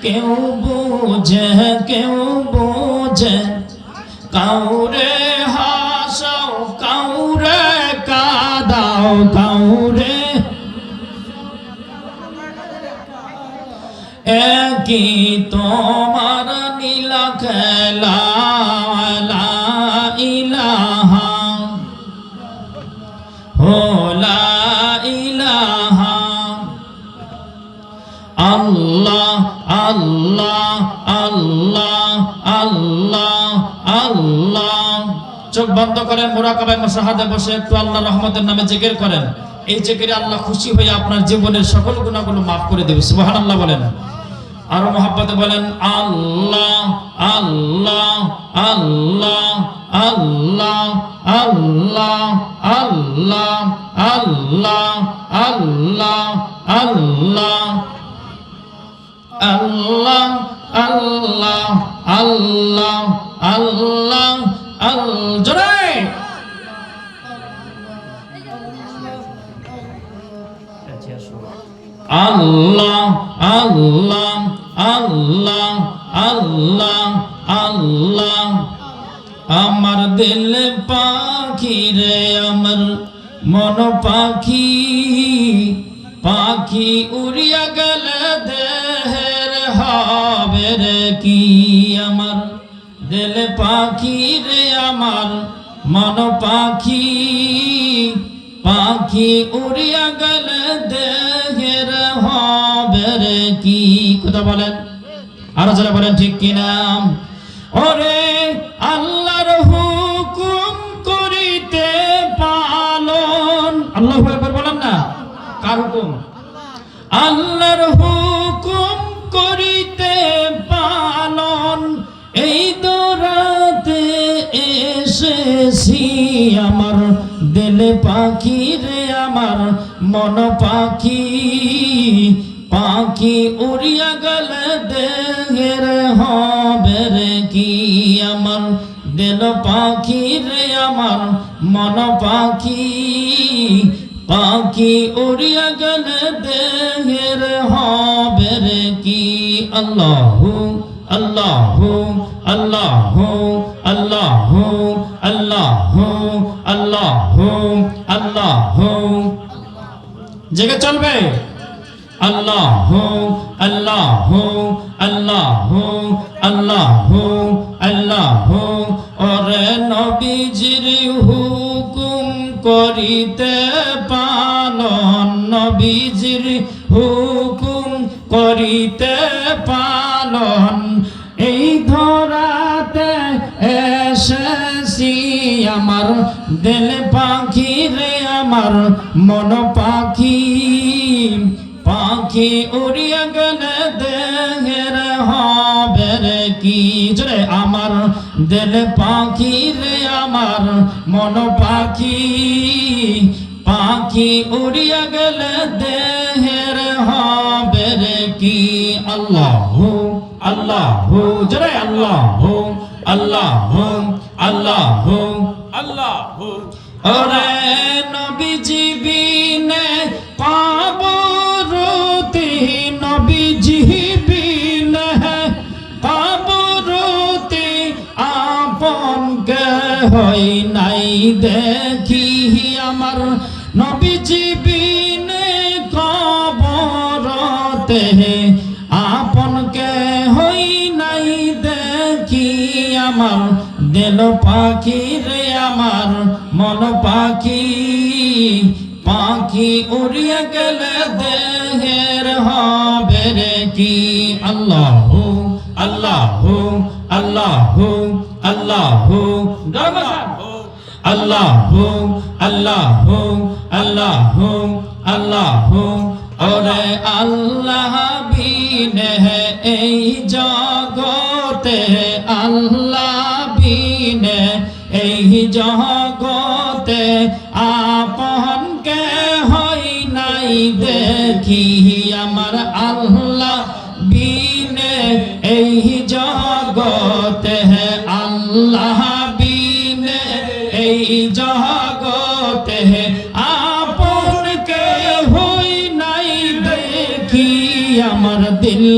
কেউ বোঝে কেউ বোঝে কাউরে হাসাও কাউরে কাদাও কাউরে একই তোমার নীলা খেলা লা ইলাহা হো লা ইলাহা আল্লাহ আল্লাহ আল্লাহ আল্লাহ আল্লাহ। চোখ বন্ধ করেন, মুরাকাবায় মুশাহাদা বসে একটু আল্লাহর রহমতের নামে জিকির করেন। এই জিকিরে আল্লাহ খুশি হয়ে আপনার জীবনের সকল গুনাহগুলো মাফ করে দেবে। সুবহানাল্লাহ বলেন, আরো মহব্বতে বলেন আল্লাহ আল্লাহ আল্লাহ আল্লাহ আল্লাহ আল্লাহ আল্লাহ আল্লাহ আল্লাহ আল্লাহ আল্লাহ আল্লাহ আল্লাহ জোরে আল্লাহ আল্লাহ আল্লাহ আল্লাহ আল্লাহ। আমার দিল পাখি রে আমার মন পাখি, পাখি উড়িয়া গেলে দেহের হবে রে কি। আমার দিল পাখি রে আমার মন পাখি, পাখি উড়িয়া গেলে দেহের হবে রে কি। কথা বলেন, আরো যারা বলেন ঠিক কিনা। ওরে আল্লাহর হুকুম করিতে পালন, আল্লাহু আকবার বলেন না। কার হুকুম? আল্লাহর হুকুম করিতে পালন, এই দরাতে এসেছি আমার দিল পাখি রে আমার মন পাখি, পাখি উড়িয়া গেলে দেহের হবে রে কি। আমার দিল পাখি রে আমার মন পাখি, পাখি উড়িয়া গেলে দেহের হবে রে কি। আল্লাহু আল্লাহু আল্লাহু আল্লাহু আল্লাহু আল্লাহু আল্লাহু। জেগে চলবে আল্লাহু আল্লাহু আল্লাহু আল্লাহু আল্লাহু। ওরে নবীজির হুকুম করিতে পালন, নবীজির হুকুম করিতে পালন, এই ধরাতে এসেছি আমার দিল পাখি রে আমার মন পাখি, পাখি উড়িয়া গেলে দেহের হবে রে কি। জোরে আমার দিল পাখি রে আমার মন পাখি, পাখি উড়িয়া গেলে দেহের হবে রে কি। আল্লাহু আল্লাহু জোরে আল্লাহু আল্লাহু আল্লাহু আল্লাহু। ওরে নবীজি বিনে পাবো রতি, নবীজি বিনে পাবো রতি, আপন কে হই নাই দেখি আমার নবীজি বিনে কবরতে, আপন কে হই নাই দেখি আমার দিল পাখি রে আমার মন পাখি, পাখি উড়িয়া গেলে দেহের হবে রে কি। আল্লাহু আল্লাহু আল্লাহু আল্লাহু আল্লাহু আল্লাহু আল্লাহু আল্লাহু। ওরে আল্লাহ বিনে এই জগতে, আল্লাহ বিনে এই জগতে, আপন কে হই নাই দেখি আমার আল্লাহ বিনে এই জগতে, আল্লাহ বিনে এই জগতে, আপন কে হই নাই দেখি আমার দিল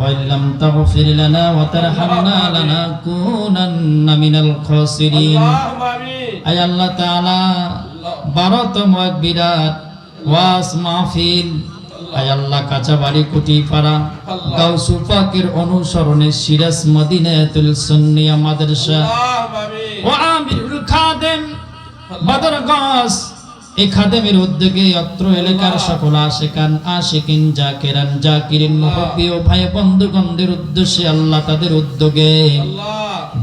وإن لم تغفر لنا وترحمنا لنكونن من الخاسرين أي الله تعالى বারোতম এক বিরাট ওয়াজ মাহফিল আয় আল্লাহ কাঁচাবাড়ি কুটিপাড়া গাউসু পাকের অনুসরণে সিরাজ মদিনাতুল সুন্নিয়া মাদ্রাসা ও আমিরুল খাদেম বদরগঞ্জ এই খাদেমের উদ্যোগে অত্র এলাকার সকল আশিকান আশিকিন জাকিরান জাকিরিন মুহিব্বি ও ভাই বন্ধুগণদের উদ্দেশ্যে আল্লাহ তাদের উদ্যোগে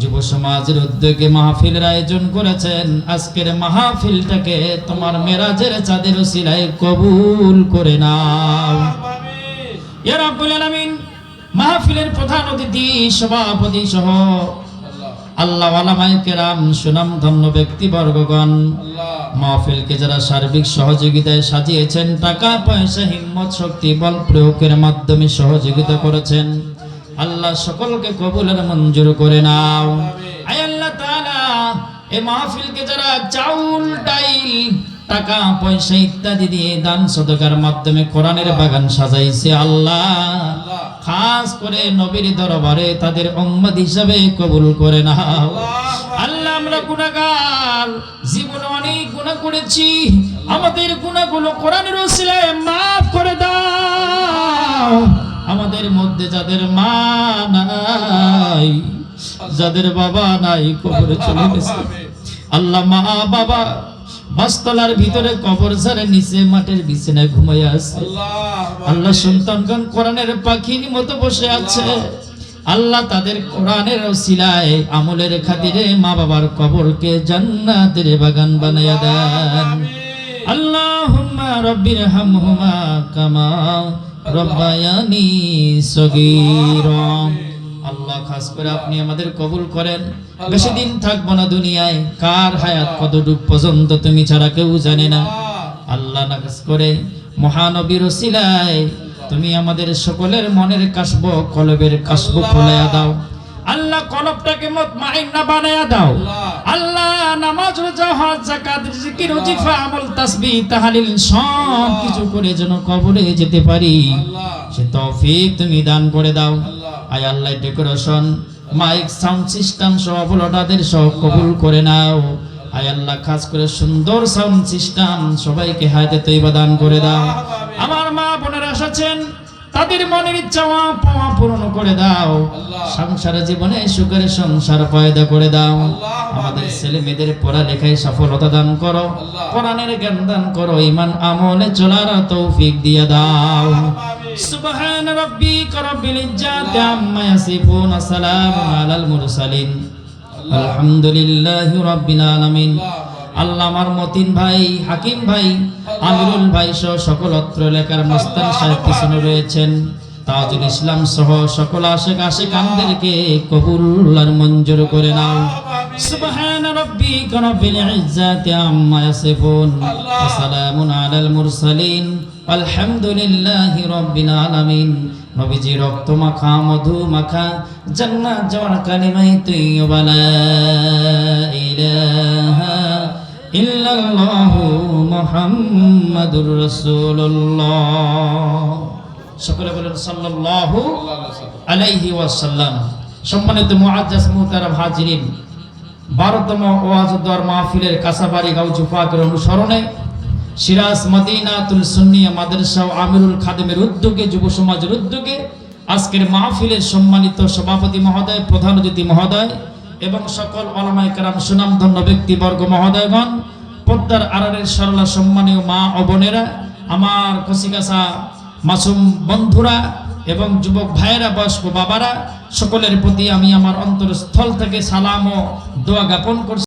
যুব সমাজের উদ্যোগে মাহফিলের আয়োজন করেছেন। আজকের মাহফিলটাকে তোমার মেরাজের চাঁদের উসিলায় কবুল করে নাও ইয়া রাব্বুল আলামিন। মাহফিলের প্রধান অতিথি সভাপতি সহ আল্লাহ ওয়ালামায়ে কেরাম সুনাম ধন্য ব্যক্তিবর্গগণ মাহফিলকে যারা সার্বিক সহযোগিতায় সাজিয়েছেন, টাকা পয়সা হিম্মত শক্তি বল প্রয়োগের মাধ্যমে সহযোগিতা করেছেন, আল্লাহ সকলকে কবুলের মঞ্জুর করে নাও। আয় আল্লাহ তাআলা এই মাহফিলকে যারা চাউল ডাইল টাকা পয়সা ইত্যাদি দিয়ে দান সদকার মাধ্যমে কোরআনের বাগান সাজাইছে, আল্লাহ খাস করে নবীর দরবারে তাদের উম্মত হিসাবে কবুল করে নাও। আল্লাহ আমরা গুনাহগার, জীবনে অনেক গুনাহ করেছি, আমাদের গুনাহগুলো কোরআনের ওসিলায় maaf করে দাও। আমাদের মধ্যে যাদের মা নাই, যাদের বাবা নাই, কবরে চলে গেছে, আল্লাহ মা বাবা বাসতলার ভিতরে কবর ঝাড়ে নিচে মাটির বিছানায় ঘুমায় আছে, আল্লাহ সন্তানগণ কোরআনের পাখির মতো বসে আছে, আল্লাহ তাদের কোরআনের ওসিলায় আমলের খাতিরে মা বাবার কবরকে জান্নাতের বাগান বানায়া দেন। আল্লাহুম্মা রাব্বিরহামহুমা কামা রব্বায়ানি সগীরা। আল্লাহ খাস করে আপনি আমাদের কবুল করেন। বেশি দিন থাকবো না দুনিয়ায়, কার হায়াত কতটুক পর্যন্ত তুমি ছাড়া কেউ জানে না। আল্লাহ নাকাস করে মহানবীর ওসিলায় তুমি আমাদের সকলের মনের কাসব কলবের কাসব খোলায়া দাও। আল্লাহ কলবটাকে মুতমাইন্না বানায়া দাও। আল্লাহ নামাজ রোজা হজ যাকাত জিকির ওজিফা আমল তাসবিহ তাহলিল সব কিছু করে যেন কবরে যেতে পারি, সে তৌফিক তুমি দান করে দাও। আয় আল্লাহ ডেকোরেশন মাইক সাউন্ড সিস্টেম সব অর্ডারদের সব কবুল করে নাও। আয় আল্লাহ খাস করে সুন্দর সাউন্ড সিস্টেম সবাইকে হায়াতে তৈবা দান করে দাও। আমার মা বোনেরা এসেছেন, তাদের মনের ইচ্ছা পাওয়া পূরণ করে দাও। সংসার জীবনে সুখের সংসার পয়দা করে দাও। আমাদের ছেলে মেয়েদের পড়ালেখায় সফলতা দান করো, কোরআনের জ্ঞান দান করো, ঈমান আমলে চলার তৌফিক দিয়ে দাও। সুবহান রাব্বিকা রাব্বিল ইজ্জাতি আম্মা ইয়াসিফুন, সালামুন আলাল মুরসালিন, আলহামদুলিল্লাহি রাব্বিল আলামিন। আল্লাহ আমার মতিন ভাই, হাকিম ভাই, আমিরুল ভাই সহ সকল অত্র এলাকার মস্তান সাহেব পিছনে রয়েছেন, তাজুল ইসলাম সহ সকল আশিক আশিকানদেরকে কবুল আর মঞ্জুর করে নাও। সুবহান রাব্বিকা রাব্বিল ইজ্জাতি আম্মা ইয়াসিফুন, ওয়া সালামুন আলাল মুরসালিন, আলহামদুলিল্লাহি রাব্বিল আলামিন। নবীজি রক্ত মাখা মধু মাখা জান্নাত যাওয়ার কালিমায়ে তৈয়বা লা ইলাহা ইল্লাল্লাহু মুহাম্মাদুর রাসূলুল্লাহ। সকলে বলেন সাল্লাল্লাহু আলাইহি ওয়াসাল্লাম। সম্মানিত মুআজ্জাজ মুহতারাম হাজিরিন, 12তম ওয়াজ দর মাহফিলের কাসাবাড়ি গাউজু পাকের অনুসরণে সিরাজ মদিনাতুল সুন্নিয়া মাদ্রাসা ও আমিরুল খাদেমের উদ্যোগে যুব সমাজের উদ্যোগে আজকের মাহফিলের সম্মানিত সভাপতি মহোদয়, প্রধান অতিথি মহোদয় এবং সকল উলামায়ে কেরাম সুনামধন্য ব্যক্তিবর্গ মহোদয়গণ, পর্দার আড়ালের সরলা সম্মানীয় মা ও বোনেরা, আমার কচিকাঁচা মাসুম বন্ধুরা এবং যুবক ভাইয়েরা, বয়স্ক বাবারা, সকলের প্রতি আমি আমার অন্তরস্থল থেকে সালাম ও দোয়া জ্ঞাপন করছি।